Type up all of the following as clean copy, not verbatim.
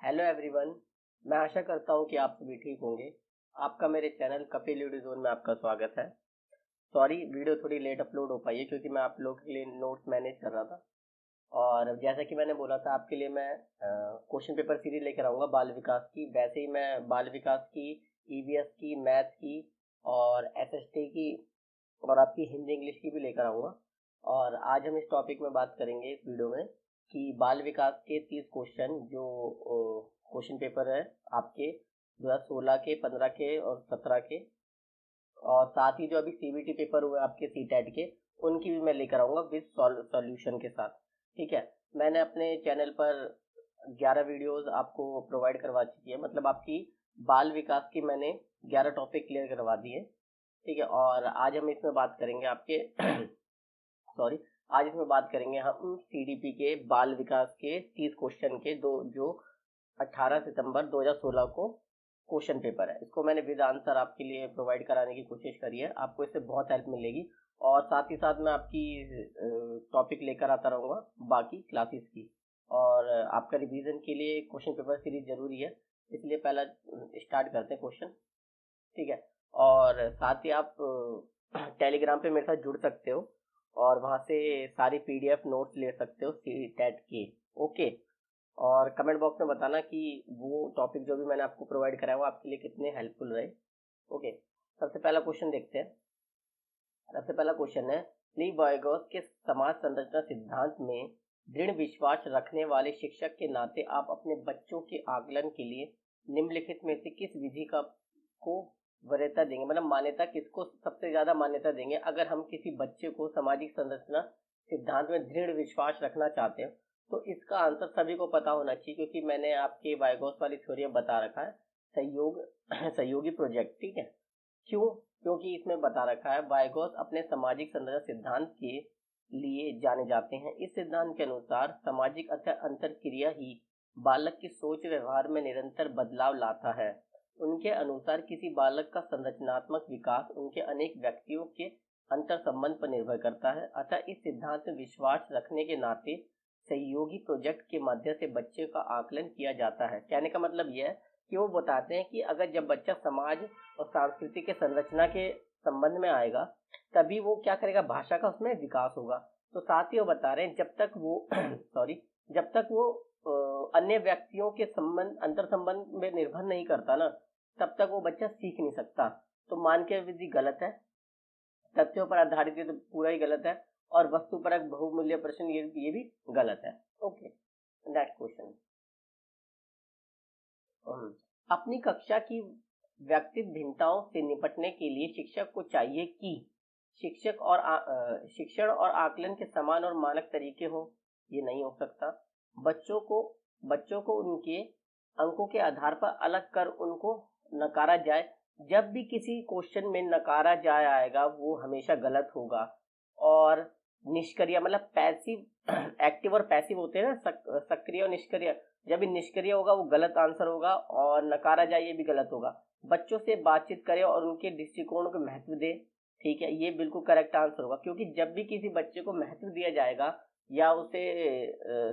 Hello everyone. मैं आशा करता हूँ कि आप सभी ठीक होंगे। आपका मेरे चैनल कपिल वीडियो जोन में आपका स्वागत है। सॉरी, वीडियो थोड़ी लेट अपलोड हो पाई है क्योंकि मैं आप लोगों के लिए नोट्स मैनेज कर रहा था। और जैसा कि मैंने बोला था, आपके लिए मैं क्वेश्चन पेपर सीरीज लेकर आऊँगा बाल विकास की। वैसे ही मैं बाल विकास की, ईवीएस की, मैथ की और एसएसटी की और आपकी हिंदी इंग्लिश की भी लेकर आऊँगा। और आज हम इस टॉपिक में बात करेंगे इस वीडियो में कि बाल विकास के 30 क्वेश्चन जो क्वेश्चन पेपर है आपके 2016 के, 15 के और 17 के, और साथ ही जो अभी सीबीटी पेपर हुए आपके सीटेट के, उनकी भी मैं लेकर आऊँगा विद सॉल्यूशन के साथ। ठीक है, मैंने अपने चैनल पर 11 वीडियोस आपको प्रोवाइड करवा चुकी है, मतलब आपकी बाल विकास की मैंने 11 टॉपिक क्लियर करवा दिए। ठीक है, और आज हम इसमें बात करेंगे आपके सॉरी, आज इसमें बात करेंगे हम सीडीपी के बाल विकास के 30 क्वेश्चन के दो, जो 18 सितंबर 2016 को क्वेश्चन पेपर है। इसको मैंने विद आंसर आपके लिए प्रोवाइड कराने की कोशिश करी है, आपको इससे बहुत हेल्प मिलेगी। और साथ ही साथ मैं आपकी टॉपिक लेकर आता रहूँगा बाकी क्लासेस की। और आपका रिवीजन के लिए क्वेश्चन पेपर सीरीज जरूरी है, इसलिए पहला स्टार्ट करते हैं क्वेश्चन। ठीक है, और साथ ही आप टेलीग्राम पे मेरे साथ जुड़ सकते हो और वहाँ से सारी पीडीएफ नोट्स ले सकते हो सी टेट के। ओके, और कमेंट बॉक्स में बताना कि वो टॉपिक जो भी मैंने आपको प्रोवाइड कराया वो आपके लिए कितने हेल्पफुल रहे। ओके, सबसे पहला क्वेश्चन देखते हैं। सबसे पहला क्वेश्चन है, लीवाइगोस के समाज संरचना सिद्धांत में दृढ़ विश्वास रखने वाले शिक्षक के नाते आप अपने बच्चों के आकलन के लिए निम्नलिखित में से किस विधि का को वरीयता देंगे, मतलब मान्यता किसको सबसे ज्यादा मान्यता देंगे अगर हम किसी बच्चे को सामाजिक संरचना सिद्धांत में दृढ़ विश्वास रखना चाहते हैं। तो इसका आंसर सभी को पता होना चाहिए क्योंकि मैंने आपके वाइगोस वाली थ्योरी में बता रखा है, सहयोग सहयोगी प्रोजेक्ट। ठीक है, क्यों? क्योंकि इसमें बता रखा है वाइगोस अपने सामाजिक संरचना सिद्धांत के लिए जाने जाते हैं। इस सिद्धांत के अनुसार सामाजिक अंतर क्रिया ही बालक की सोच व्यवहार में निरंतर बदलाव लाता है। उनके अनुसार किसी बालक का संरचनात्मक विकास उनके अनेक व्यक्तियों के अंतर संबंध पर निर्भर करता है। अतः इस सिद्धांत में विश्वास रखने के नाते सहयोगी प्रोजेक्ट के माध्यम से बच्चे का आकलन किया जाता है। कहने का मतलब यह है कि वो बताते हैं कि अगर जब बच्चा समाज और संस्कृति के संरचना के संबंध में आएगा तभी वो क्या करेगा, भाषा का उसमें विकास होगा। तो साथ ही वो बता रहे हैं जब तक वो सॉरी जब तक वो अन्य व्यक्तियों के संबंध अंतर संबंध में निर्भर नहीं करता ना, तब तक वो बच्चा सीख नहीं सकता। तो मान के विधि गलत है, तथ्यों पर आधारित ये तो पूरा ही गलत है, और वस्तुपरक बहुमूल्य प्रश्न ये भी गलत है। Okay, next question. अपनी कक्षा की व्यक्तिगत भिन्नताओं से निपटने के लिए शिक्षक को चाहिए कि शिक्षण और आकलन के समान और मानक तरीके हो। ये नहीं हो सकता। बच्चों को उनके अंकों के आधार पर अलग कर उनको नकारा जाए। जब भी किसी क्वेश्चन में नकारा जाए आएगा वो हमेशा गलत होगा। और निष्क्रिय मतलब पैसिव एक्टिव और पैसिव होते हैं ना, सक्रिय और निष्क्रिय। जब ये निष्क्रिय होगा वो गलत आंसर होगा, और नकारा जाए ये भी गलत होगा। बच्चों से बातचीत करें और उनके दृष्टिकोण को महत्व दे। ठीक है, ये बिल्कुल करेक्ट आंसर होगा क्योंकि जब भी किसी बच्चे को महत्व दिया जाएगा या उसे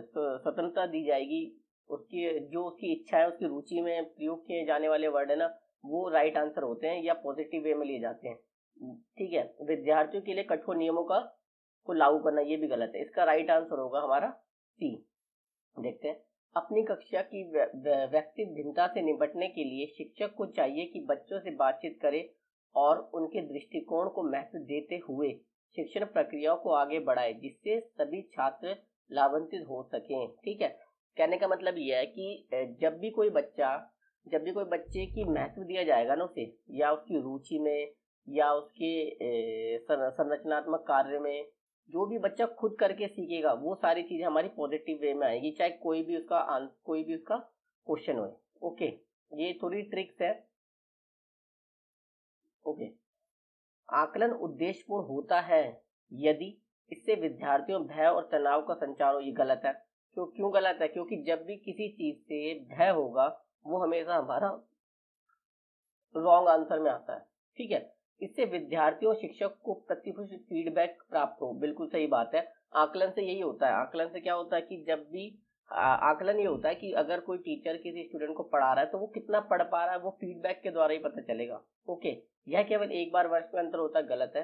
स्वतंत्रता दी जाएगी, उसकी जो उसकी इच्छा है, उसकी रुचि में प्रयोग किए जाने वाले वर्ड है ना, वो राइट आंसर होते हैं या पॉजिटिव वे में लिए जाते हैं। ठीक है, विद्यार्थियों के लिए कठोर नियमों को लागू करना ये भी गलत है। इसका राइट आंसर होगा हमारा सी। देखते हैं, अपनी कक्षा की व्यक्तिगत भिन्नता से निपटने के लिए शिक्षक को चाहिए कि बच्चों से बातचीत करे और उनके दृष्टिकोण को महत्व देते हुए शिक्षण प्रक्रियाओं को आगे बढ़ाए जिससे सभी छात्र लाभान्वित हो सकें। ठीक है, कहने का मतलब यह है कि जब भी कोई बच्चे की महत्व दिया जाएगा ना उसे, या उसकी रुचि में या उसके संरचनात्मक कार्य में, जो भी बच्चा खुद करके सीखेगा वो सारी चीजें हमारी पॉजिटिव वे में आएगी, चाहे कोई भी उसका क्वेश्चन हो। ओके, ये थोड़ी ट्रिक्स है। ओके, आकलन उद्देश्यपूर्ण होता है यदि इससे विद्यार्थियों भय और तनाव का संचार हो। ये गलत है। क्यों गलत है? क्योंकि जब भी किसी चीज से भय होगा वो हमेशा हमारा रॉन्ग आंसर में आता है। ठीक है, इससे विद्यार्थियों शिक्षक को प्रतिपुष्ट फीडबैक प्राप्त हो। बिल्कुल सही बात है। आकलन से यही होता है। आकलन से क्या होता है कि जब भी आकलन ये होता है कि अगर कोई टीचर किसी स्टूडेंट को पढ़ा रहा है तो वो कितना पढ़ पा रहा है वो फीडबैक के द्वारा ही पता चलेगा। ओके, यह केवल एक बार वर्ष में अंतर होता है, गलत है।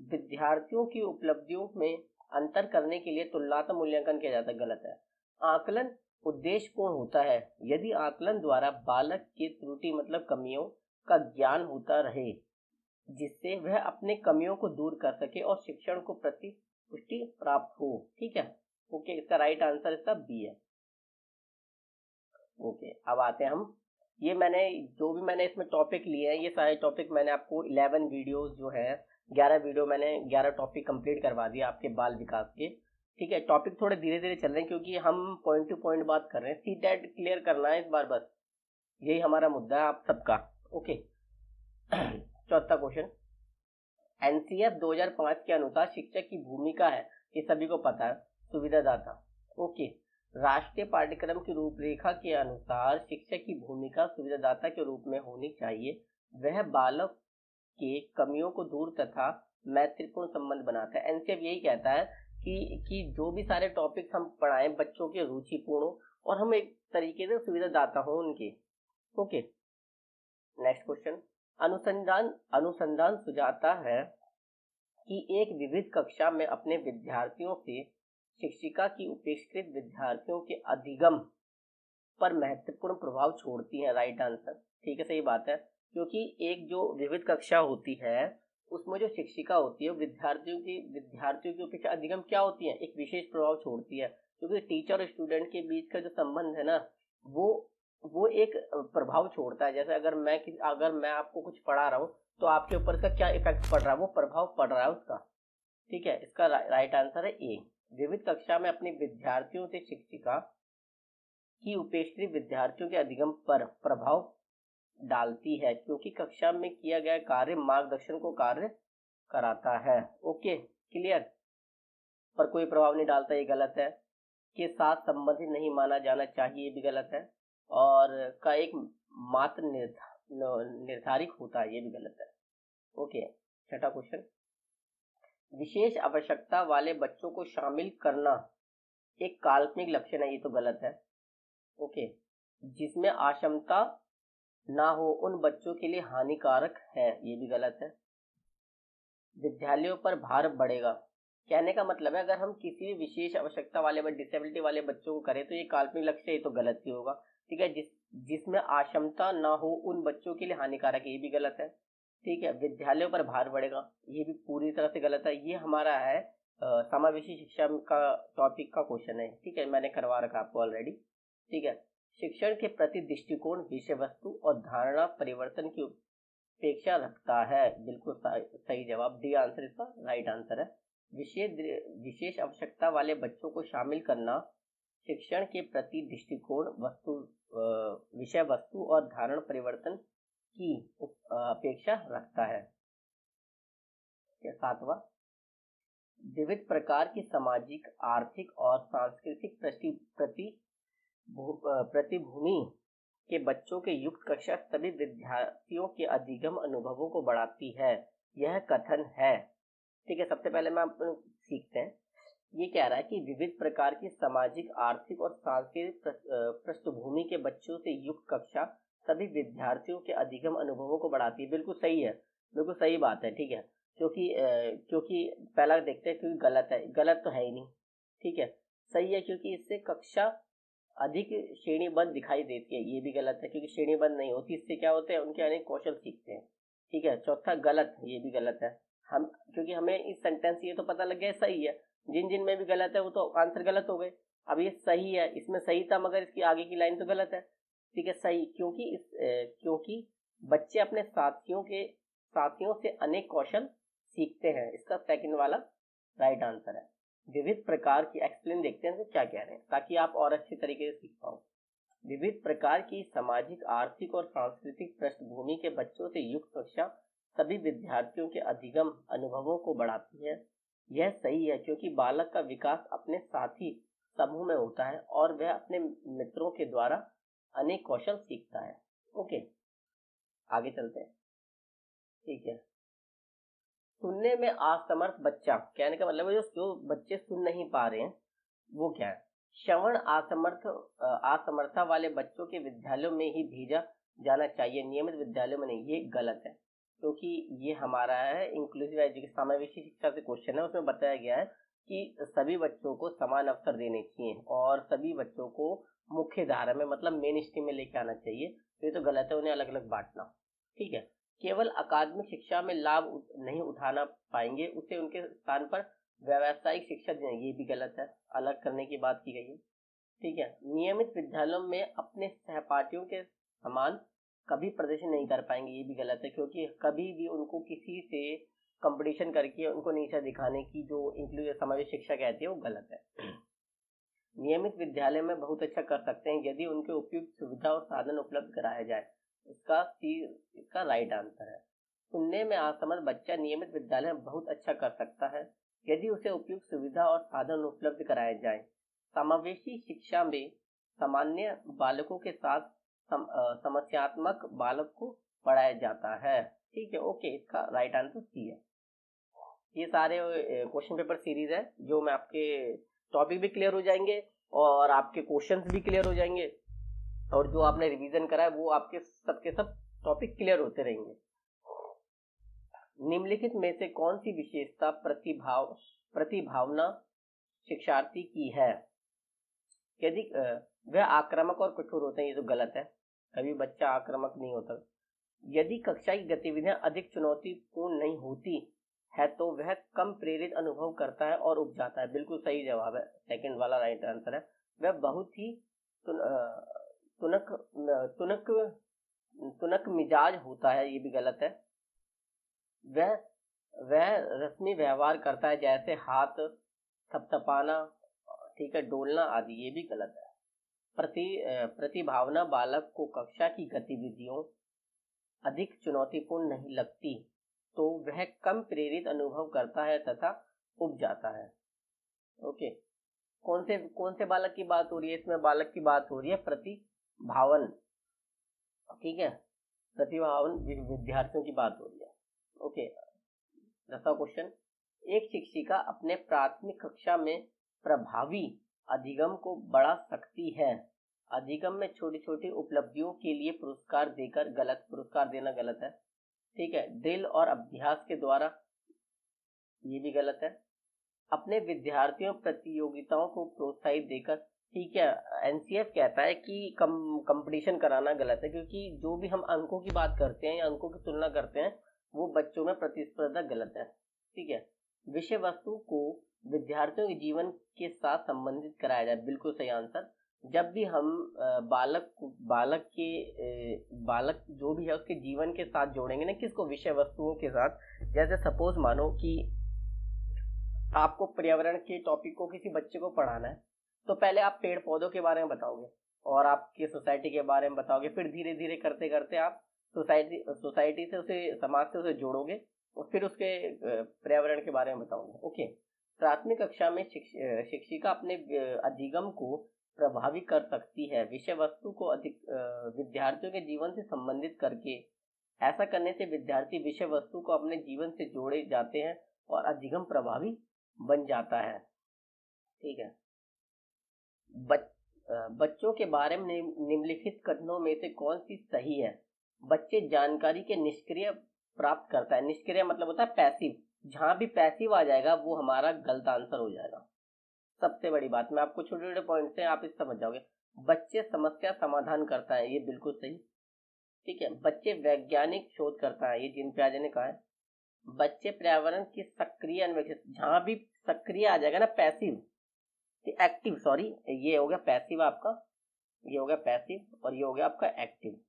विद्यार्थियों की उपलब्धियों में अंतर करने के लिए तुलनात्मक मूल्यांकन किया जाता है, गलत है। आकलन उद्देश्यपूर्ण होता है यदि आकलन द्वारा बालक की त्रुटि मतलब कमियों का ज्ञान होता रहे जिससे वह अपने कमियों को दूर कर सके और शिक्षण को प्रति पुष्टि प्राप्त हो। ठीक है, ओके, इसका राइट आंसर इसका बी है। ओके, अब आते हैं हम, ये मैंने इसमें टॉपिक लिए हैं, ये सारे टॉपिक मैंने आपको 11 वीडियोस जो है 11 वीडियो मैंने 11 टॉपिक कंप्लीट करवा दिया आपके बाल विकास के। ठीक है, टॉपिक थोड़े धीरे धीरे चल रहे हैं क्योंकि हम पॉइंट टू पॉइंट बात कर रहे हैं। सीटेट क्लियर करना है इस बार, बस यही हमारा मुद्दा है आप सबका। ओके, चौथा क्वेश्चन, एनसीएफ 2005 के अनुसार शिक्षक की भूमिका है, ये सभी को पता है, सुविधादाता। ओके, राष्ट्रीय पाठ्यक्रम की रूपरेखा के अनुसार शिक्षक की भूमिका सुविधादाता के रूप में होनी चाहिए। वह बालक के कमियों को दूर तथा मैत्रीपूर्ण संबंध बनाता है। एनसीएफ यही कहता है कि जो भी सारे टॉपिक्स हम पढ़ाएं बच्चों के रुचिपूर्ण हो और हम एक तरीके से सुविधादाता हो उनके। ओके, नेक्स्ट क्वेश्चन, अनुसंधान सुझाता है कि एक विविध कक्षा में अपने विद्यार्थियों से शिक्षिका की उपेक्षित विद्यार्थियों के अधिगम पर महत्वपूर्ण प्रभाव छोड़ती है। राइट आंसर, ठीक है, सही बात है, क्योंकि एक जो विविध कक्षा होती है उसमें जो शिक्षिका होती है विद्यार्थियों की अपेक्षा अधिगम क्या होती है, एक विशेष प्रभाव छोड़ती है, क्योंकि टीचर और स्टूडेंट के बीच का जो संबंध है ना वो एक प्रभाव छोड़ता है। जैसे अगर मैं आपको कुछ पढ़ा रहा हूँ तो आपके ऊपर का क्या इफेक्ट पड़ रहा है, वो प्रभाव पड़ रहा है उसका। ठीक है, इसका राइट आंसर है ए। विविध कक्षा में अपने विद्यार्थियों से शिक्षिका की उपेक्षित विद्यार्थियों के अधिगम पर प्रभाव डालती है क्योंकि कक्षा में किया गया कार्य मार्गदर्शन को कार्य कराता है। ओके, क्लियर, पर कोई प्रभाव नहीं डालता, ये गलत है। के साथ संबंधित नहीं माना जाना चाहिए, ये भी गलत है। और का एक मात्र निर्धारित होता है, ये भी गलत है। ओके, छठा क्वेश्चन, विशेष आवश्यकता वाले बच्चों को शामिल करना एक काल्पनिक लक्षण है, ये तो गलत है। ओके, जिसमें अक्षमता ना हो उन बच्चों के लिए हानिकारक है, ये भी गलत है। विद्यालयों पर भार बढ़ेगा, कहने का मतलब है अगर हम किसी भी विशेष आवश्यकता वाले डिसेबिलिटी वाले बच्चों को करें तो ये काल्पनिक लक्ष्य, ये तो गलत ही होगा। ठीक है, जिसमें अक्षमता ना हो उन बच्चों के लिए हानिकारक है, ये भी गलत है। ठीक है, विद्यालयों पर भार बढ़ेगा, ये भी पूरी तरह से गलत है। ये हमारा है समावेशी शिक्षा का टॉपिक का क्वेश्चन है। ठीक है, मैंने करवा रखा आपको ऑलरेडी। ठीक है, शिक्षण के प्रति दृष्टिकोण विषय वस्तु और धारणा परिवर्तन की अपेक्षा रखता है, बिल्कुल सही जवाब, डी आंसर इसका राइट आंसर है। विशेष आवश्यकता वाले बच्चों को शामिल करना शिक्षण के प्रति दृष्टिकोण विषय वस्तु और धारणा परिवर्तन की अपेक्षा रखता है। सातवां, विविध प्रकार की सामाजिक, आर्थिक और सांस्कृतिक प्रतिभूमि के बच्चों के युक्त कक्षा सभी विद्यार्थियों के अधिगम अनुभवों को बढ़ाती है, यह कथन है। ठीक है, सबसे पहले मैं आप सीखते हैं। ये कह रहा है कि विविध प्रकार की सामाजिक, आर्थिक और सांस्कृतिक पृष्ठभूमि के बच्चों से युक्त कक्षा सभी विद्यार्थियों के अधिगम अनुभवों को बढ़ाती है, बिल्कुल सही है, बिल्कुल सही बात है। ठीक है, क्योंकि पहला देखते हैं, क्योंकि गलत है, गलत तो है ही नहीं। ठीक है, सही है, क्योंकि इससे कक्षा अधिक श्रेणीबद्ध दिखाई देती है, ये भी गलत है, क्योंकि श्रेणीबद्ध नहीं होती, इससे क्या होते हैं, उनके अनेक कौशल सीखते हैं। ठीक है, चौथा गलत, ये भी गलत है। क्योंकि हमें इस सेंटेंस ये तो पता लग गया सही है, जिन में भी गलत है वो तो आंसर गलत हो गए। अब ये सही है, इसमें सही था, मगर इसकी आगे की लाइन तो गलत है। ठीक है, सही, क्योंकि बच्चे अपने साथियों से अनेक कौशल सीखते हैं, इसका सेकंड वाला राइट आंसर है। विविध प्रकार की, एक्सप्लेन देखते हैं क्या कह रहे हैं ताकि आप और अच्छी तरीके से सीख पाओ। विविध प्रकार की सामाजिक, आर्थिक और सांस्कृतिक पृष्ठभूमि के बच्चों से युक्त कक्षा सभी विद्यार्थियों के अधिगम अनुभवों को बढ़ाती है, यह सही है, क्योंकि बालक का विकास अपने साथी समूह में होता है और वह अपने मित्रों के द्वारा अनेक कौशल सीखता है। ओके, आगे चलते हैं। ठीक है, सुनने में असमर्थ बच्चा, कहने का मतलब है जो बच्चे सुन नहीं पा रहे हैं वो क्या है, श्रवण असमर्था वाले बच्चों के विद्यालयों में ही भेजा जाना चाहिए, नियमित विद्यालयों में नहीं। ये गलत है, क्योंकि ये हमारा है इंक्लूसिव एजुकेशन, समावेशी शिक्षा से क्वेश्चन है। उसमें बताया गया है कि सभी बच्चों को समान अवसर देने चाहिए और सभी बच्चों को मुख्य धारा में मतलब मेन स्ट्रीम में लेके आना चाहिए। तो ये तो गलत है, उन्हें अलग अलग बांटना। ठीक है, केवल अकादमिक शिक्षा में लाभ नहीं उठाना पाएंगे, उसे उनके स्थान पर व्यावसायिक शिक्षा देना, ये भी गलत है, अलग करने की बात की गई है। ठीक है, नियमित विद्यालयों में अपने सहपाठियों के समान कभी प्रदर्शन नहीं कर पाएंगे, ये भी गलत है, क्योंकि कभी भी उनको किसी से कंपटीशन करके उनको नीचा दिखाने की जो इंक्लूसिव समावेशी शिक्षा कहती है वो गलत है। नियमित विद्यालय में बहुत अच्छा कर सकते हैं यदि उनके उपयुक्त सुविधा और साधन उपलब्ध कराया जाए। इसका राइट आंसर है। सुनने में असमर्थ बच्चा नियमित विद्यालय में बहुत अच्छा कर सकता है यदि उसे उपयुक्त सुविधा और साधन उपलब्ध कराए जाए। समावेशी शिक्षा में सामान्य बालकों के साथ समस्यात्मक बालक को पढ़ाया जाता है। ठीक है, ओके, इसका राइट आंसर सी है। ये सारे क्वेश्चन पेपर सीरीज है जो मैं आपके टॉपिक भी क्लियर हो जाएंगे और आपके क्वेश्चंस भी क्लियर हो जाएंगे और जो आपने रिवीजन करा है वो आपके सबके सब टॉपिक क्लियर होते रहेंगे। निम्नलिखित में से कौन सी विशेषता प्रतिभावना शिक्षार्थी की है? यदि वह आक्रामक और कठोर होते हैं, ये तो गलत है, कभी बच्चा आक्रामक नहीं होता। यदि कक्षा की गतिविधियां अधिक चुनौतीपूर्ण नहीं होती है तो वह कम प्रेरित अनुभव करता है और उब जाता है। बिल्कुल सही जवाब है, सेकंड वाला राइट आंसर है। वह बहुत ही तुनक मिजाज होता है, ये भी गलत है। वह रस्मी व्यवहार करता है, जैसे हाथ थपथपाना, ठीक है, डोलना आदि, ये भी गलत है। प्रतिभावना बालक को कक्षा की गतिविधियों अधिक चुनौतीपूर्ण नहीं लगती तो वह कम प्रेरित अनुभव करता है तथा उब जाता है। ओके, कौन से बालक की बात हो रही है? इसमें बालक की बात हो रही है प्रतिभावन, ठीक है, प्रतिभावन विद्यार्थियों की बात हो रही है। ओके, 10वां क्वेश्चन, एक शिक्षिका अपने प्राथमिक कक्षा में प्रभावी अधिगम को बढ़ा सकती है। अधिगम में छोटी छोटी उपलब्धियों के लिए पुरस्कार देकर पुरस्कार देना गलत है। ठीक है, ड्रिल और अभ्यास के द्वारा, ये भी गलत है। अपने विद्यार्थियों प्रतियोगिताओं को प्रोत्साहित देकर, ठीक है, एनसीएफ कहता है कि कंपटीशन कराना गलत है, क्योंकि जो भी हम अंकों की बात करते हैं या अंकों की तुलना करते हैं वो बच्चों में प्रतिस्पर्धा गलत है। ठीक है, विषय वस्तु को विद्यार्थियों के जीवन के साथ संबंधित कराया जाए, बिल्कुल सही आंसर। जब भी हम बालक जो भी है उसके जीवन के साथ जोड़ेंगे ना, किसको? विषय वस्तुओं के साथ। जैसे सपोज मानो कि आपको पर्यावरण के टॉपिक को किसी बच्चे को पढ़ाना है, तो पहले आप पेड़ पौधों के बारे में बताओगे और आपकी सोसाइटी के बारे में बताओगे, फिर धीरे धीरे करते करते आप सोसाइटी से उसे, समाज से उसे जोड़ोगे और फिर उसके पर्यावरण के बारे में बताओगे। ओके, प्राथमिक कक्षा में शिक्षिका अपने अधिगम को प्रभावी कर सकती है विषय वस्तु को अधिक विद्यार्थियों के जीवन से संबंधित करके। ऐसा करने से विद्यार्थी विषय वस्तु को अपने जीवन से जोड़े जाते हैं और अधिगम प्रभावी बन जाता है। ठीक है, बच्चों के बारे में निम्नलिखित कथनों में से कौन सी सही है? बच्चे जानकारी के निष्क्रिय प्राप्त करता है। निष्क्रिय मतलब होता है पैसिव, जहां भी पैसिव आ जाएगा वो हमारा गलत आंसर हो जाएगा। सबसे बड़ी बात, मैं आपको छोटे छोटे पॉइंट से आप इस समझ जाओगे। बच्चे समस्या समाधान करता है, ये बिल्कुल सही। ठीक है, बच्चे वैज्ञानिक शोध करता है, ये जीन पियाजे ने कहा है। बच्चे पर्यावरण की सक्रिय अन्वेषक, जहां भी सक्रिय आ जाएगा ना, पैसिव एक्टिव, सॉरी, ये हो गया पैसिव आपका, ये हो गया पैसिव और ये हो गया आपका एक्टिव।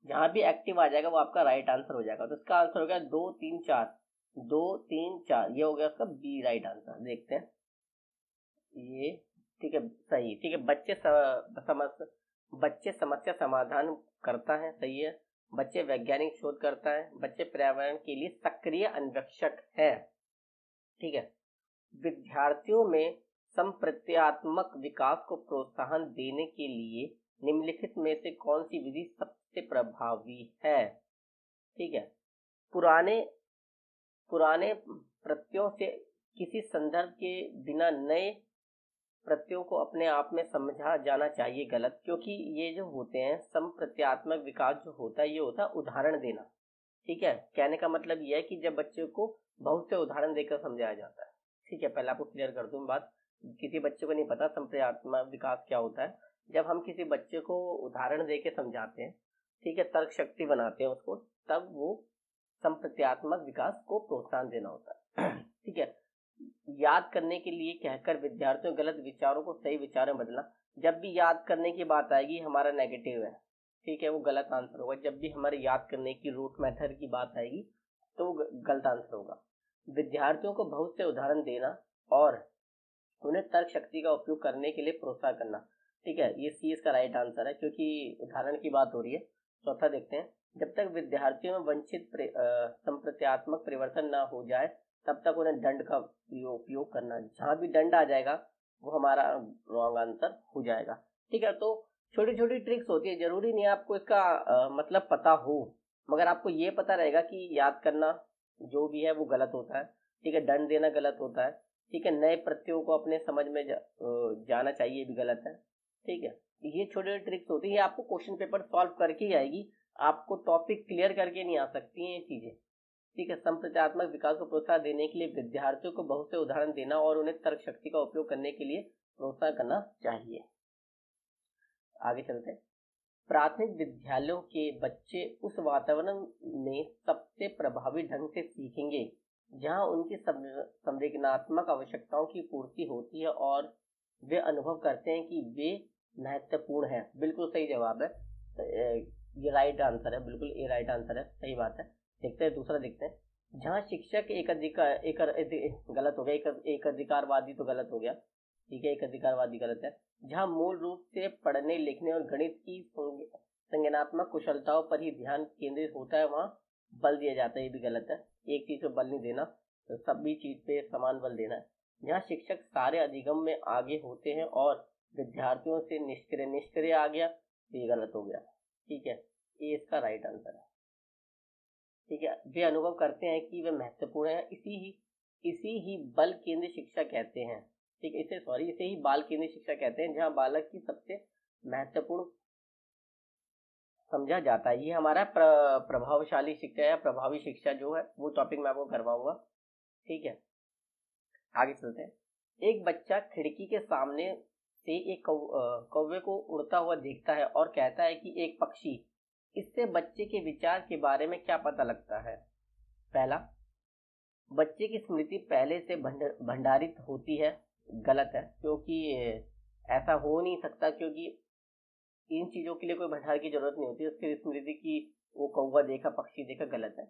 जहां भी एक्टिव आ जाएगा वो आपका राइट आंसर हो जाएगा। तो इसका आंसर हो गया 2, 3, 4, 2, 3, 4, ये हो गया उसका बी राइट आंसर। देखते हैं ये, ठीक है, सही। ठीक है, बच्चे समस्या समाधान करता है, सही है। बच्चे वैज्ञानिक शोध करता है। बच्चे पर्यावरण के लिए सक्रिय अन्वेषक है। ठीक है, विद्यार्थियों में संप्रत्यात्मक विकास को प्रोत्साहन देने के लिए निम्नलिखित में से कौन सी विधि सबसे प्रभावी है? ठीक है, पुराने प्रत्ययों से किसी संदर्भ के बिना नए प्रत्ययों को अपने आप में समझा जाना चाहिए गलत, क्योंकि ये जो होते हैं संप्रत्यात्मक विकास जो होता है ये होता है उदाहरण देना। ठीक है, कहने का मतलब ये है कि जब बच्चे को बहुत से उदाहरण देकर समझाया जाता है। ठीक है, पहले आपको क्लियर कर दूं बात, किसी बच्चे को नहीं पता संप्रत्यात्मक विकास क्या होता है। जब हम किसी बच्चे को उदाहरण दे के समझाते हैं, ठीक है, तर्क शक्ति बनाते हैं उसको, तब वो संप्रत्यात्मक विकास को प्रोत्साहन देना होता है। ठीक है, याद करने के लिए कहकर विद्यार्थियों गलत विचारों को सही विचार में बदलना। जब भी याद करने की बात आएगी हमारा नेगेटिव है, ठीक है, वो गलत आंसर होगा। जब भी हमारे याद करने की रूट मेथड की बात आएगी तो वो गलत आंसर होगा। विद्यार्थियों को बहुत से उदाहरण देना और उन्हें तर्क शक्ति का उपयोग करने के लिए प्रोत्साहन करना। ठीक है, ये सी इसका राइट आंसर है क्योंकि उदाहरण की बात हो रही है। चौथा देखते हैं, जब तक विद्यार्थियों में वंचित संप्रत्यात्मक परिवर्तन न हो जाए तब तक उन्हें दंड का उपयोग करना। जहां भी दंड आ जाएगा वो हमारा रॉन्ग आंसर हो जाएगा। ठीक है, तो छोटी छोटी ट्रिक्स होती है, जरूरी नहीं है आपको इसका मतलब पता हो, मगर आपको ये पता रहेगा कि याद करना जो भी है वो गलत होता है। ठीक है, दंड देना गलत होता है। ठीक है, नए प्रत्ययों को अपने समझ में जाना चाहिए, ये भी गलत है। ठीक है, ये छोटी छोटी ट्रिक्स होती है, आपको क्वेश्चन पेपर सॉल्व करके ही आएगी, आपको टॉपिक क्लियर करके नहीं आ सकती हैं ये चीजें। ठीक है, संप्रत्यात्मक विकास को प्रोत्साहन देने के लिए विद्यार्थियों को बहुत से उदाहरण देना और उन्हें तर्क शक्ति का उपयोग करने के लिए प्रोत्साहन करना चाहिए। आगे चलते हैं, प्राथमिक विद्यालयों के बच्चे उस वातावरण में सबसे प्रभावी ढंग से सीखेंगे जहां उनकी संवेदनात्मक आवश्यकताओं की पूर्ति होती है और वे अनुभव करते हैं कि वे महत्वपूर्ण है। बिल्कुल सही जवाब है, ये राइट आंसर है, बिल्कुल ये राइट आंसर है, सही बात है। देखते हैं दूसरा, देखते हैं, जहां शिक्षक गलत हो गया, एक अधिकारवादी तो गलत हो गया। ठीक है, एक अधिकारवादी गलत है। जहां मूल रूप से पढ़ने लिखने और गणित की संज्ञानात्मक कुशलताओं पर ही ध्यान केंद्रित होता है वहां बल दिया जाता है, ये भी गलत है। एक चीज पे बल नहीं देना, तो सभी चीज पे समान बल देना है। जहाँ शिक्षक सारे अधिगम में आगे होते हैं और विद्यार्थियों से निष्क्रिय आ गया, तो ये गलत हो गया। ठीक है, ये इसका राइट आंसर है। ठीक है, वे अनुभव करते हैं कि वे महत्वपूर्ण है, इसी ही बल केंद्रित शिक्षा कहते हैं। ठीक है, इसे ही बाल केंद्रित शिक्षा कहते हैं, जहाँ बालक की सबसे महत्वपूर्ण समझा जाता है। ये हमारा प्रभावशाली शिक्षा या प्रभावी शिक्षा जो है वो टॉपिक मैं आपको करवाऊंगा। ठीक है, आगे चलते हैं। एक बच्चा खिड़की के सामने से एक कौवे को उड़ता हुआ देखता है और कहता है कि एक पक्षी। इससे बच्चे के विचार के बारे में क्या पता लगता है? पहला, बच्चे की स्मृति पहले से भंडारित होती है, गलत है, क्योंकि ऐसा हो नहीं सकता, क्योंकि इन चीजों के लिए कोई भंडार की जरूरत नहीं होती। उसकी स्मृति की वो कौवा देखा, पक्षी देखा, गलत है।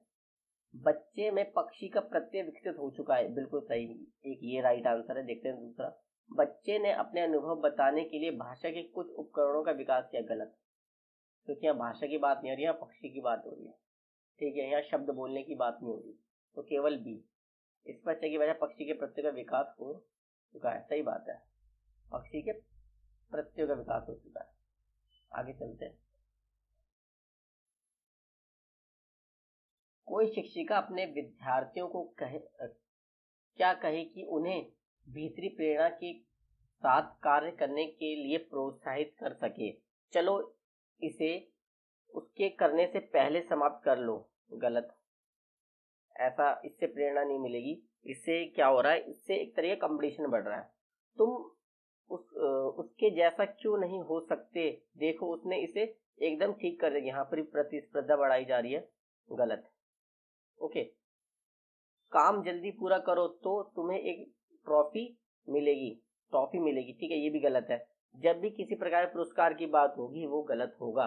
बच्चे में पक्षी का प्रत्यय विकसित हो चुका है, बिल्कुल सही, एक ये राइट आंसर है। देखते हैं दूसरा, बच्चे ने अपने अनुभव बताने के लिए भाषा के कुछ उपकरणों का विकास किया, गलत, क्योंकि यहाँ भाषा की बात नहीं हो रही है, यहाँ पक्षी की बात हो रही है। ठीक है, यहाँ शब्द बोलने की बात नहीं हो रही, तो केवल बी। इस बच्चे की वजह पक्षी के प्रत्यय का विकास हो चुका है, सही बात है, पक्षी के प्रत्यय का विकास हो चुका है। आगे चलते हैं, कोई शिक्षिका अपने विद्यार्थियों को क्या कहे कि उन्हें भीतरी प्रेरणा के साथ कार्य करने के लिए प्रोत्साहित कर सके। चलो इसे उसके करने से पहले समाप्त कर लो, गलत, ऐसा इससे प्रेरणा नहीं मिलेगी। इससे क्या हो रहा है, इससे एक तरह का कंपटीशन बढ़ रहा है। तुम उसके जैसा क्यों नहीं हो सकते, देखो उसने इसे एकदम ठीक कर दिया, यहाँ पर प्रतिस्पर्धा बढ़ाई जा रही है, गलत। ओके, काम जल्दी पूरा करो तो तुम्हें एक ट्रॉफी मिलेगी, ठीक है, ये भी गलत है। जब भी किसी प्रकार के पुरस्कार की बात होगी वो गलत होगा।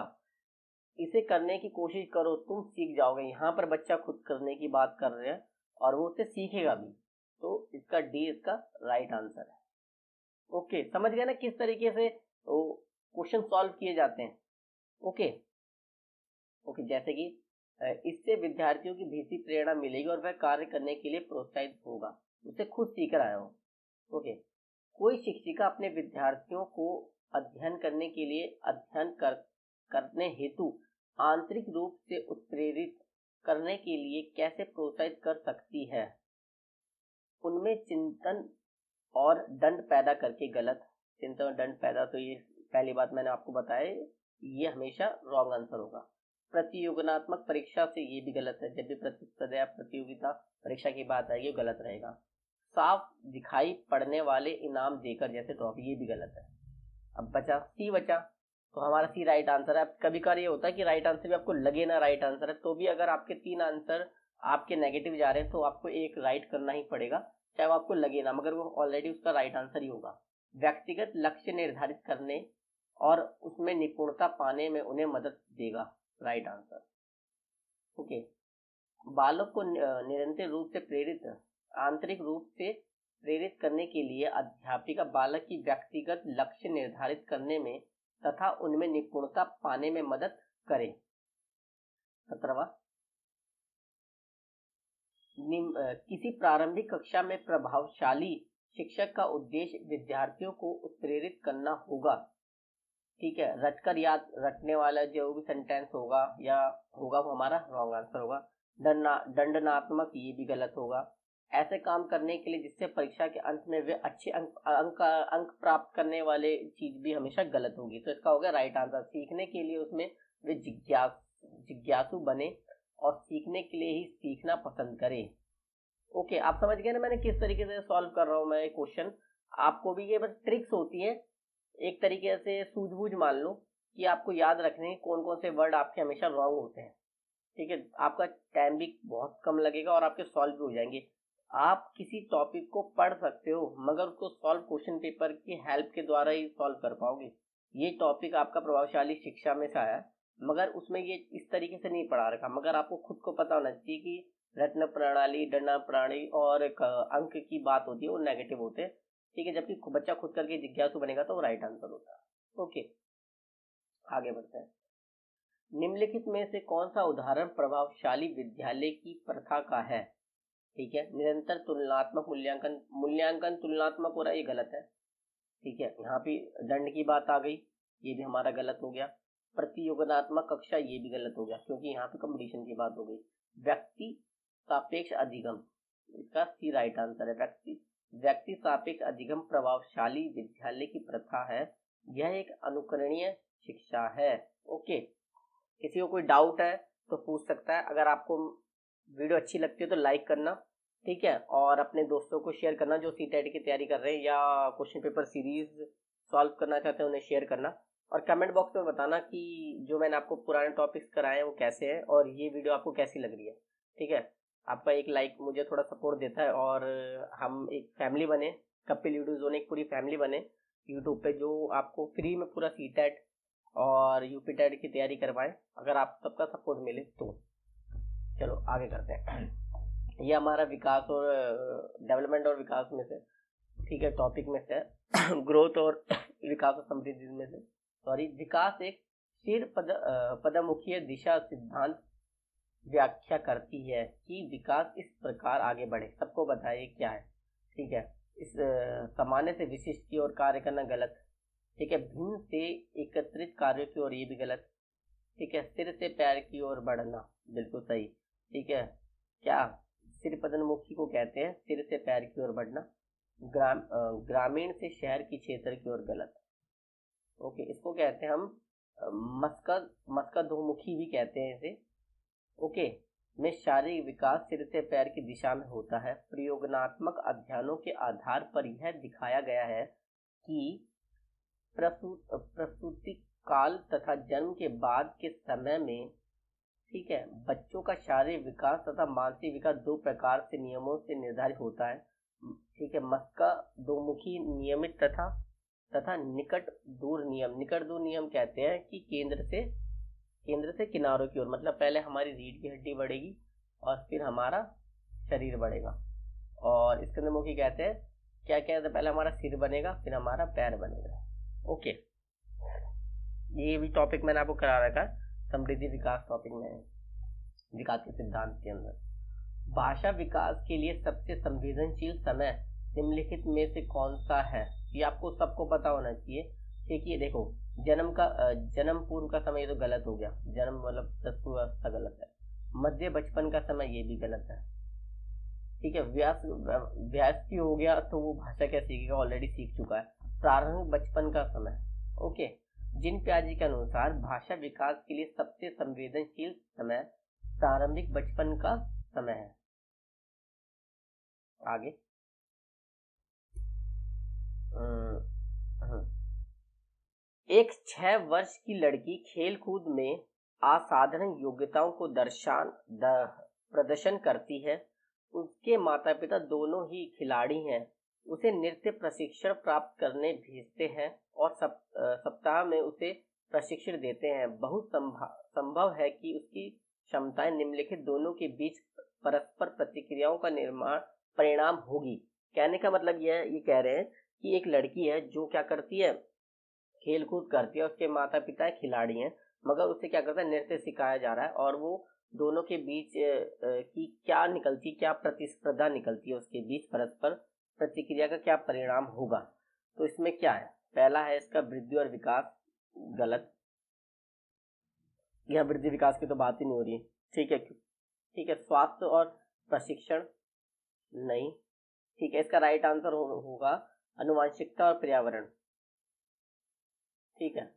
इसे करने की कोशिश करो, तुम सीख जाओगे। यहाँ पर बच्चा खुद करने की बात कर रहे हैं और वो उसे सीखेगा भी, तो इसका डी इसका राइट आंसर है। ओके, समझ गए ना किस तरीके से क्वेश्चन सॉल्व किए जाते हैं। ओके, जैसे कि इससे विद्यार्थियों की भीतरी प्रेरणा मिलेगी और वह कार्य करने के लिए प्रोत्साहित होगा, उसे खुद सीख रहा है वो। ओके, कोई शिक्षिका अपने विद्यार्थियों को अध्ययन करने के लिए करने हेतु आंतरिक रूप से उत्प्रेरित करने के लिए कैसे प्रोत्साहित कर सकती है? उनमें चिंतन और दंड पैदा करके, गलत। चिंता में दंड पैदा, तो ये पहली बात मैंने आपको बताया, ये हमेशा रॉन्ग आंसर होगा। प्रतियोगात्मक परीक्षा से, ये भी गलत है, जब भी प्रतिस्पर्धा या प्रतियोगिता परीक्षा की बात आएगी गलत रहेगा। साफ दिखाई पड़ने वाले इनाम देकर, जैसे ट्रॉफी, ये भी गलत है। अब बचा सी, बचा तो हमारा सी राइट आंसर है। अब कभी कभार ये होता है कि राइट आंसर भी आपको लगे ना राइट आंसर है, तो भी अगर आपके 3 आंसर आपके नेगेटिव जा रहे हैं तो आपको एक राइट करना ही पड़ेगा, चाहे वो आपको लगे ना, मगर वो ऑलरेडी उसका राइट आंसर ही होगा। व्यक्तिगत लक्ष्य निर्धारित करने और उसमें निपुणता पाने में उन्हें मदद देगा, राइट आंसर। ओके, बालक को निरंतर रूप से प्रेरित, आंतरिक रूप से प्रेरित करने के लिए अध्यापिका बालक की व्यक्तिगत लक्ष्य निर्धारित करने में तथा उनमें निपुणता पाने में मदद करे। 17वां, किसी प्रारंभिक कक्षा में प्रभावशाली शिक्षक का उद्देश्य विद्यार्थियों को उत्प्रेरित करना होगा। ठीक है, रटकर याद रखने वाला जो भी सेंटेंस होगा या होगा वो हमारा रॉन्ग आंसर होगा। दंडनात्मक, ये भी गलत होगा। ऐसे काम करने के लिए जिससे परीक्षा के अंत में वे अच्छे अंक प्राप्त करने वाले चीज भी हमेशा गलत होगी, तो इसका होगा राइट आंसर। सीखने के लिए उसमें वे जिज्ञासु बने और सीखने के लिए ही सीखना पसंद करें। ओके, आप समझ गए ना मैंने किस तरीके से सॉल्व कर रहा हूँ मैं क्वेश्चन। आपको भी ये बस ट्रिक्स होती है, एक तरीके से सूझबूझ मान लो कि आपको याद रखने कौन कौन से वर्ड आपके हमेशा रॉन्ग होते हैं। ठीक है, आपका टाइम भी बहुत कम लगेगा और आपके सॉल्व भी हो जाएंगे। आप किसी टॉपिक को पढ़ सकते हो मगर उसको सॉल्व क्वेश्चन पेपर की हेल्प के द्वारा ही सॉल्व कर पाओगे। ये टॉपिक आपका प्रभावशाली शिक्षा में से आया, मगर उसमें ये इस तरीके से नहीं पढ़ा रखा, मगर आपको खुद को पता होना चाहिए कि रटन प्रणाली, दंड प्रणाली और अंक की बात होती है वो नेगेटिव होते हैं। ठीक है, जबकि बच्चा खुद करके जिज्ञासु बनेगा तो वो राइट आंसर होता है। ओके, आगे बढ़ते हैं। निम्नलिखित में से कौन सा उदाहरण प्रभावशाली विद्यालय की प्रथा का है? ठीक है, निरंतर तुलनात्मक मूल्यांकन तुलनात्मक हो रहा है, ये गलत है। ठीक है, यहाँ पे दंड की बात आ गई, ये भी हमारा गलत हो गया। प्रतियोगात्मक कक्षा, ये भी गलत हो गया क्योंकि यहाँ पे कंपटीशन की बात हो गई। व्यक्ति सापेक्ष अधिगम, इसका सी राइट आंसर है। व्यक्ति सापेक्ष अधिगम प्रभावशाली विद्यालय की प्रथा है, यह एक अनुकरणीय शिक्षा है। ओके, किसी को कोई डाउट है तो पूछ सकता है। अगर आपको वीडियो अच्छी लगती है तो लाइक करना, ठीक है, और अपने दोस्तों को शेयर करना जो सीटेट की तैयारी कर रहे हैं या क्वेश्चन पेपर सीरीज सॉल्व करना चाहते हैं, उन्हें शेयर करना। और कमेंट बॉक्स में बताना कि जो मैंने आपको पुराने टॉपिक्स कराए हैं वो कैसे हैं और ये वीडियो आपको कैसी लग रही है। ठीक है, आपका एक लाइक मुझे थोड़ा सपोर्ट देता है और हम एक फैमिली बने, कपिल वीडियो जोन एक पूरी फैमिली बने यूट्यूब पे, जो आपको फ्री में पूरा सीटेट और यूपीटेट की तैयारी करवाएं, अगर आप सबका सपोर्ट मिले तो। चलो आगे करते हैं। ये हमारा विकास और डेवलपमेंट और विकास में से, ठीक है, टॉपिक में से ग्रोथ और विकास और समृद्धि में से, सॉरी, विकास एक स्थिर पदमुखीय दिशा सिद्धांत व्याख्या करती है कि विकास इस प्रकार आगे बढ़े। सबको बताइए क्या है। ठीक है, इस सामान्य से विशिष्ट की ओर कार्य करना गलत। ठीक है, भिन्न से एकत्रित कार्यों की ओर, ये भी गलत। ठीक है, सिर से पैर की ओर बढ़ना, बिल्कुल सही। ठीक है, क्या सिर पदोन्मुखी को कहते हैं, सिर से पैर की ओर बढ़ना। ग्रामीण से शहर की क्षेत्र की ओर, गलत। ओके, इसको कहते हैं हम मस्कदोमुखी भी कहते हैं इसे। ओके, में शारीरिक विकास सिर से पैर की दिशा में होता है। प्रयोगात्मक अध्ययनों के आधार पर यह दिखाया गया है कि प्रसूति काल तथा जन्म के बाद के समय में, ठीक है, बच्चों का शारीरिक विकास तथा मानसिक विकास 2 प्रकार से नियमों से निर्धारित होता है। ठीक है, मस्कदोमुखी नियमित तथा निकट दूर नियम। निकट दूर नियम कहते हैं कि केंद्र से किनारों की ओर, मतलब पहले हमारी रीढ़ की हड्डी बढ़ेगी और फिर हमारा शरीर बढ़ेगा। और स्कंदमुखी कहते हैं, क्या कहते हैं, पहले हमारा सिर बनेगा फिर हमारा पैर बनेगा। ओके, ये भी टॉपिक मैंने आपको करा रखा है समृद्धि विकास टॉपिक में, विकास के सिद्धांत के अंदर। भाषा विकास के लिए सबसे संवेदनशील समय निम्नलिखित में से कौन सा है? ये आपको सबको पता होना चाहिए। देखिए, देखो, जन्म पूर्व का समय, ये तो गलत हो गया, जन्म मतलब प्रसूति गलत है। मध्य बचपन का समय, ये भी गलत है। ठीक है, व्यास की हो गया तो वो भाषा क्या सीखेगा, ऑलरेडी सीख चुका है। प्रारंभिक बचपन का समय। ओके, जिन पियाजे के अनुसार भाषा विकास के लिए सबसे संवेदनशील समय प्रारंभिक बचपन का समय है। आगे, एक 6 वर्ष की लड़की खेल कूद में असाधारण योग्यताओं को प्रदर्शन करती है। उसके माता पिता दोनों ही खिलाड़ी हैं। उसे नृत्य प्रशिक्षण प्राप्त करने भेजते हैं और सप्ताह में उसे प्रशिक्षण देते हैं। बहुत संभव है कि उसकी क्षमताएं निम्नलिखित दोनों के बीच परस्पर प्रतिक्रियाओं का परिणाम होगी। कहने का मतलब ये कह रहे हैं कि एक लड़की है जो क्या करती है, खेल कूद करती है, उसके माता पिता खिलाड़ी हैं, मगर उसे क्या करता है, नृत्य सिखाया जा रहा है और वो दोनों के बीच की क्या प्रतिस्पर्धा निकलती है, उसके बीच परस्पर प्रतिक्रिया का क्या परिणाम होगा। तो इसमें क्या है, पहला है इसका वृद्धि और विकास, गलत। यह वृद्धि विकास की तो बात ही नहीं हो रही है। ठीक है। स्वास्थ्य और प्रशिक्षण, नहीं। ठीक है, इसका राइट आंसर होगा आनुवंशिकता और पर्यावरण। ठीक है,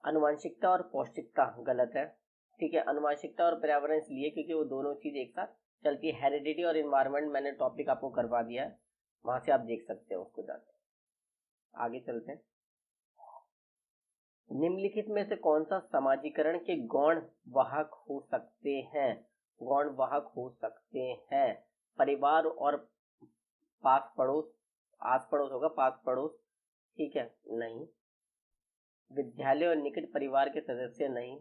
आनुवंशिकता और पौष्टिकता गलत है। ठीक है, आनुवंशिकता और पर्यावरण इसलिए क्योंकि वो दोनों चीज एक साथ चलती है। हेरिडिटी और इन्वायरमेंट मैंने टॉपिक आपको करवा दिया है, वहां से आप देख सकते हो उसको जाके। आगे चलते हैं। निम्नलिखित में से कौन सा समाजीकरण के गौण वाहक हो सकते हैं? परिवार और पास पड़ोस, आस पड़ोस होगा, पास पड़ोस। ठीक है, नहीं। विद्यालय और निकट परिवार के सदस्य, नहीं।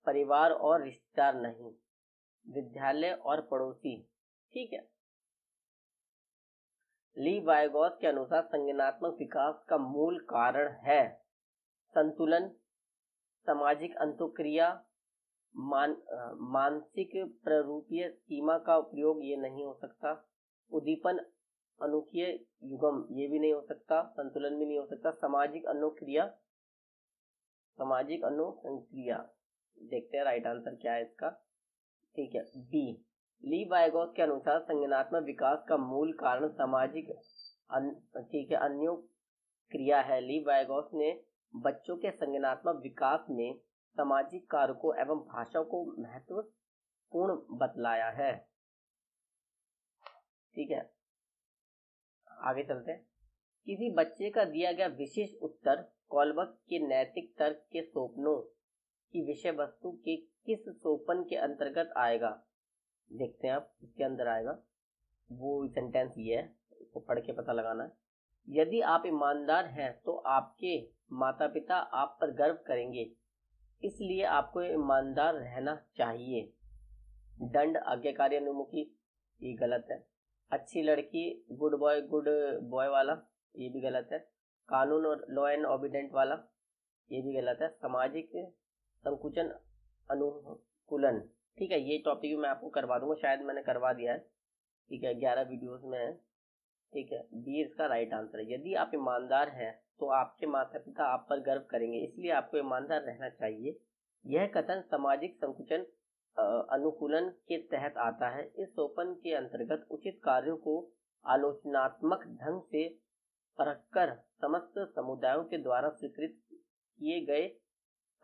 परिवार और रिश्तेदार, नहीं। विद्यालय और पड़ोसी, ठीक है। ली वायगॉस के अनुसार संज्ञानात्मक विकास का मूल कारण है संतुलन, सामाजिक अंतःक्रिया, मानसिक प्ररूपीय सीमा का उपयोग, ये नहीं हो सकता। उद्दीपन, अनूख्य युगम, ये भी नहीं हो सकता। संतुलन भी नहीं हो सकता। सामाजिक अनुक्रिया, देखते हैं राइट आंसर क्या है इसका। ठीक है, बी। ली वायगॉस के अनुसार संज्ञानात्मक विकास का मूल कारण सामाजिक अन्योक्रिया है। ली वायगॉस ने बच्चों के संज्ञानात्मक विकास में सामाजिक कारकों एवं भाषा को महत्वपूर्ण बतलाया है। ठीक है, आगे चलते हैं। किसी बच्चे का दिया गया विशेष उत्तर कोलबर्ग के नैतिक तर्क के सोपानों की विषय वस्तु के किस सोपान के अंतर्गत आएगा? देखते हैं आप, इसके अंदर आएगा। वो सेंटेंस ये है, इसको पढ़ के पता लगाना है। यदि आप ईमानदार हैं तो आपके माता पिता आप पर गर्व करेंगे, इसलिए आपको ईमानदार रहना चाहिए। दंड, आज्ञाकारी, अनुमुखी, ये गलत है। अच्छी लड़की, गुड बॉय वाला, ये भी गलत है। कानून और लॉ एंड ओबीडेंट वाला, ये भी गलत है। सामाजिक संकुचन, अनुकूलन, ठीक है, ये टॉपिक भी मैं आपको करवा दूंगा, शायद मैंने करवा दिया है। ठीक है, 11 वीडियोस में है। ठीक है, बी इसका राइट आंसर है। यदि आप ईमानदार हैं तो आपके माता पिता आप पर गर्व करेंगे, इसलिए आपको ईमानदार रहना चाहिए। यह कथन सामाजिक संकुचन अनुकूलन के तहत आता है। इस सोपान के अंतर्गत उचित कार्यों को आलोचनात्मक ढंग से परखकर समस्त समुदायों के द्वारा स्वीकृत किए गए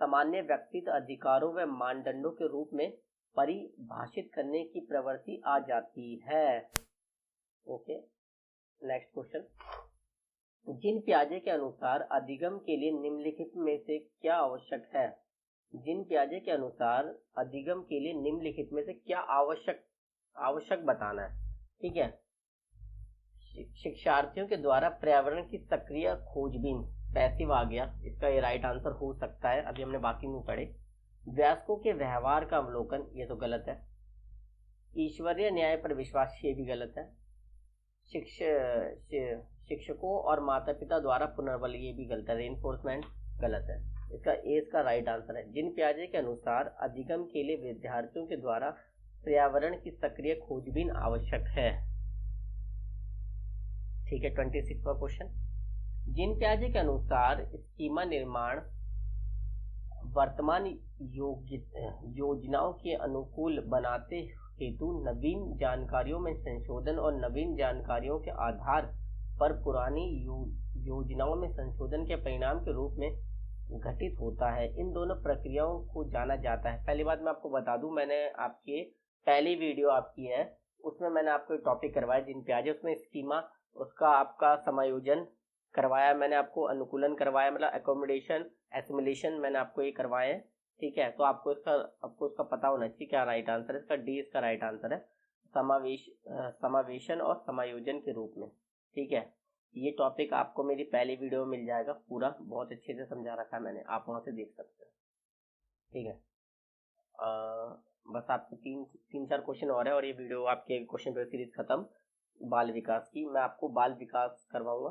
सामान्य व्यक्तिगत अधिकारों व मानदंडों के रूप में परिभाषित करने की प्रवृत्ति आ जाती है। Okay, next question. जिन पियाजे के अनुसार अधिगम के लिए निम्नलिखित में से क्या आवश्यक है? जिन पियाजे के अनुसार अधिगम के लिए निम्नलिखित में से क्या आवश्यक बताना है। ठीक है, शिक्षार्थियों के द्वारा पर्यावरण की सक्रिय खोजबीन, पैसिव आ गया, इसका ये राइट आंसर हो सकता है। अभी हमने बाकी नहीं पढ़े। वयस्कों के व्यवहार का अवलोकन, ये तो गलत है। ईश्वरीय न्याय पर विश्वास, ये भी गलत है। शिक्षकों और माता पिता द्वारा पुनर्बल, ये भी गलत है। रेनफोर्समेंट गलत है। इसका ए इसका राइट आंसर है। जिन पियाजे के अनुसार अधिगम के लिए विद्यार्थियों के द्वारा पर्यावरण की सक्रिय खोजबीन आवश्यक है। ठीक है, 26वां क्वेश्चन। जिन पियाजे के अनुसार स्कीमा निर्माण वर्तमान योजनाओं के अनुकूल बनाते हेतु नवीन जानकारियों में संशोधन और नवीन जानकारियों के आधार पर पुरानी योजनाओं में संशोधन के परिणाम के रूप में घटित होता है। इन दोनों प्रक्रियाओं को जाना जाता है। पहली बात मैं आपको बता दूं, मैंने आपके पहली वीडियो आपकी है उसमें मैंने आपको एक टॉपिक करवाया जिन प्याजे, उसमें स्कीमा उसका आपका समायोजन करवाया, मैंने आपको अनुकूलन करवाया, मतलब एकोमोडेशन एसिमिलेशन मैंने आपको ये करवाए हैं। ठीक है, तो आपको उसका पता होना चाहिए क्या राइट आंसर है। इसका डी इसका राइट आंसर है, समावेशन और समायोजन के रूप में। ठीक है, ये टॉपिक आपको मेरी पहली वीडियो में मिल जाएगा, पूरा बहुत अच्छे से समझा रखा है मैंने, आप वहां से देख सकते हैं। ठीक है, बस आपको तीन चार क्वेश्चन और है और ये वीडियो आपके क्वेश्चन पेपर सीरीज खत्म। बाल विकास की मैं आपको बाल विकास करवाऊंगा,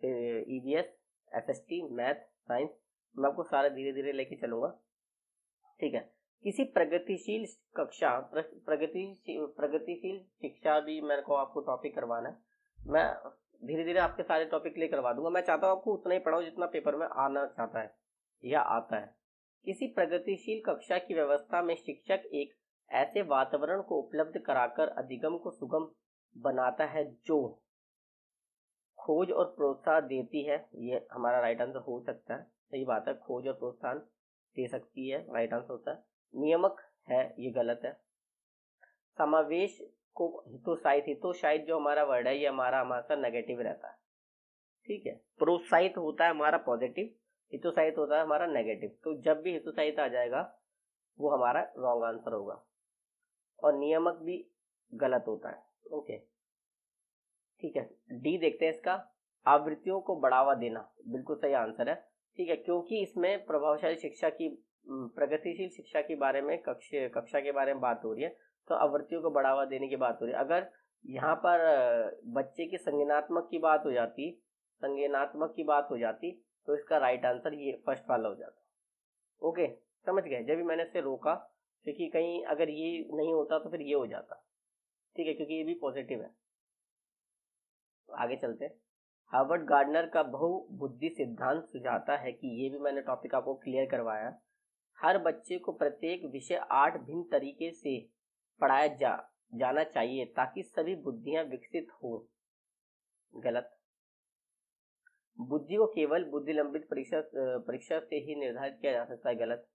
फिर ईवीएस, एसएसटी, मैथ, साइंस, मैं आपको सारा धीरे धीरे लेके चलूंगा। ठीक है, किसी प्रगतिशील कक्षा प्रगतिशील शिक्षा भी मेरे को आपको टॉपिक करवाना है। मैं धीरे धीरे आपके सारे टॉपिक ले करवा दूंगा। मैं चाहता हूँ आपको उतना ही पढ़ाऊं जितना पेपर में आना चाहता है या आता है। किसी प्रगतिशील कक्षा की व्यवस्था में शिक्षक एक ऐसे वातावरण को उपलब्ध कराकर अधिगम को सुगम बनाता है जो खोज और प्रोत्साहन देती है। ये हमारा राइट आंसर हो सकता है, सही बात है, खोज और प्रोत्साहन दे सकती है, राइट आंसर होता है। नियमक है, ये गलत है। समावेश को हितोत्साहित जो हमारा वर्ड है ये हमारा नेगेटिव रहता है। ठीक है, प्रोत्साहित होता है हमारा पॉजिटिव, हितोत्साहित होता है हमारा नेगेटिव। तो जब भी हितोत्साहित आ जाएगा वो हमारा रॉन्ग आंसर होगा। और नियमक भी गलत होता है। ओके, ठीक है, डी देखते हैं इसका, आवृत्तियों को बढ़ावा देना, बिल्कुल सही आंसर है। ठीक है, क्योंकि इसमें प्रभावशाली शिक्षा की प्रगतिशील शिक्षा के बारे में कक्षा के बारे में बात हो रही है, तो आवृत्तियों को बढ़ावा देने की बात हो रही है। अगर यहाँ पर बच्चे की संज्ञानात्मक की बात हो जाती तो इसका राइट आंसर ये फर्स्ट वाला हो जाता। ओके, समझ गए, जब भी मैंने इसे रोका क्योंकि कहीं अगर ये नहीं होता तो फिर ये हो जाता। ठीक है, क्योंकि ये भी पॉजिटिव है। आगे चलते हैं। हार्वर्ड गार्डनर का बहुबुद्धि सिद्धांत सुझाता है कि ये भी मैंने टॉपिक आपको क्लियर करवाया, हर बच्चे को प्रत्येक विषय 8 भिन्न तरीके से पढ़ाया जाना चाहिए ताकि सभी बुद्धियां विकसित हो। गलत। बुद्धि को केवल बुद्धि लंबित परीक्षा से ही निर्धारित किया जा सकता है। गलत।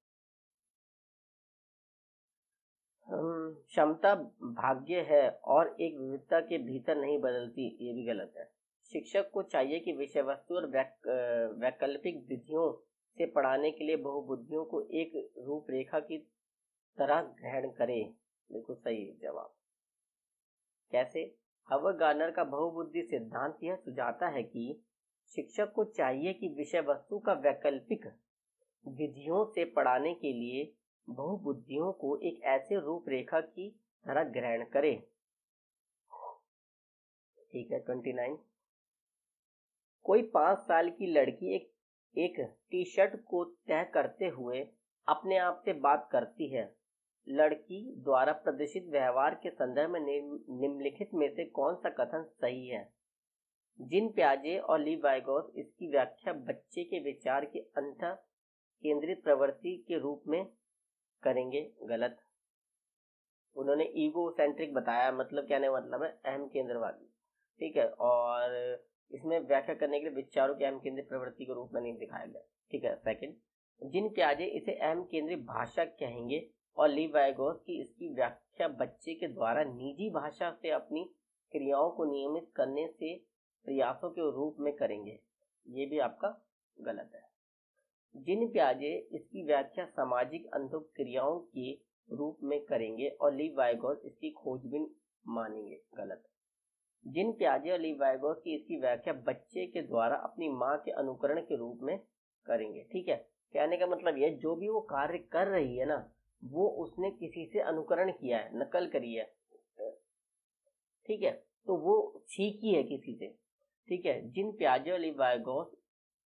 क्षमता भाग्य है और एक विविधता के भीतर नहीं बदलती, ये भी गलत है। शिक्षक को चाहिए कि विषय वस्तु और वैकल्पिक विधियों से पढ़ाने के लिए बहुबुद्धियों को एक रूपरेखा की तरह ग्रहण करे। बिल्कुल सही जवाब। कैसे? हार्वर्ड गार्डनर का बहुबुद्धि सिद्धांत यह सुझाता है कि शिक्षक को चाहिए कि विषय वस्तु का वैकल्पिक विधियों से पढ़ाने के लिए बहुबुद्धियों को एक ऐसे रूपरेखा की तरह ग्रहण करे। ठीक है, 29। कोई 5 साल की लड़की एक टी शर्ट को तय करते हुए अपने आप से बात करती है। लड़की द्वारा प्रदर्शित व्यवहार के संदर्भ में निम्नलिखित में से कौन सा कथन सही है? जिन पियाजे और लीवाइगोस इसकी व्याख्या बच्चे के विचार की अंतः केंद्रित प्रवृत्ति के रूप में करेंगे। गलत। उन्होंने ईगो सेंट्रिक बताया, मतलब कहने मतलब है अहम केंद्रवादी। ठीक है, और इसमें व्याख्या करने के लिए विचारों की अहम केंद्रित प्रवृत्ति के रूप में नहीं दिखाया गया। ठीक है, सेकंड, जिन पियाजे इसे अहम केंद्रित भाषा कहेंगे और लीवाइगोस की इसकी व्याख्या बच्चे के द्वारा निजी भाषा से अपनी क्रियाओं को नियमित करने से प्रयासों के रूप में करेंगे। ये भी आपका गलत है। जिन पियाजे इसकी व्याख्या सामाजिक अंतःक्रियाओं के रूप में करेंगे और लीवाइगोस इसकी खोजबीन मानेंगे। गलत। जिन पियाजे और लीवाइगोस की इसकी व्याख्या बच्चे के द्वारा अपनी माँ के अनुकरण के रूप में करेंगे। ठीक है, कहने का मतलब यह जो भी वो कार्य कर रही है ना, वो उसने किसी से अनुकरण किया है, नकल करी है। ठीक है, तो वो सीखी है किसी से। ठीक है, जिन पियाजे और लीवाइगोस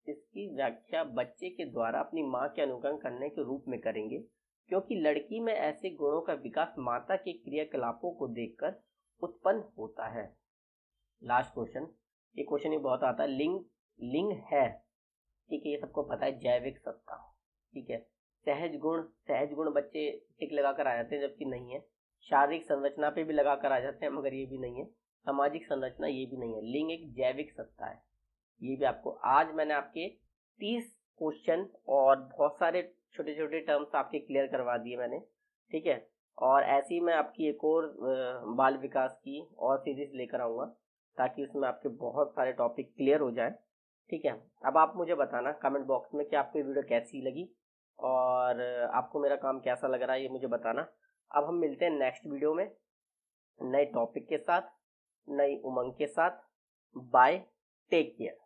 इसकी व्याख्या बच्चे के द्वारा अपनी माँ के अनुकरण करने के रूप में करेंगे, क्योंकि लड़की में ऐसे गुणों का विकास माता के क्रियाकलापों को देखकर उत्पन्न होता है। लास्ट क्वेश्चन, ये क्वेश्चन ही बहुत आता है। लिंग है, ठीक है, ये सबको पता है, जैविक सत्ता। ठीक है, सहज गुण बच्चे टिक लगा कर आ जाते हैं, जबकि नहीं है। शारीरिक संरचना पे भी लगा कर आ जाते हैं, मगर ये भी नहीं है। सामाजिक संरचना ये भी नहीं है। लिंग एक जैविक सत्ता है, ये भी आपको आज मैंने आपके 30 क्वेश्चन और बहुत सारे छोटे छोटे टर्म्स आपके क्लियर करवा दिए मैंने, ठीक है। और ऐसे ही मैं आपकी एक और बाल विकास की और सीरीज लेकर आऊँगा, ताकि उसमें आपके बहुत सारे टॉपिक क्लियर हो जाए, ठीक है। अब आप मुझे बताना कमेंट बॉक्स में कि आपको ये वीडियो कैसी लगी और आपको मेरा काम कैसा लग रहा है, ये मुझे बताना। अब हम मिलते हैं नेक्स्ट वीडियो में नए टॉपिक के साथ, नई उमंग के साथ। Bye, take care.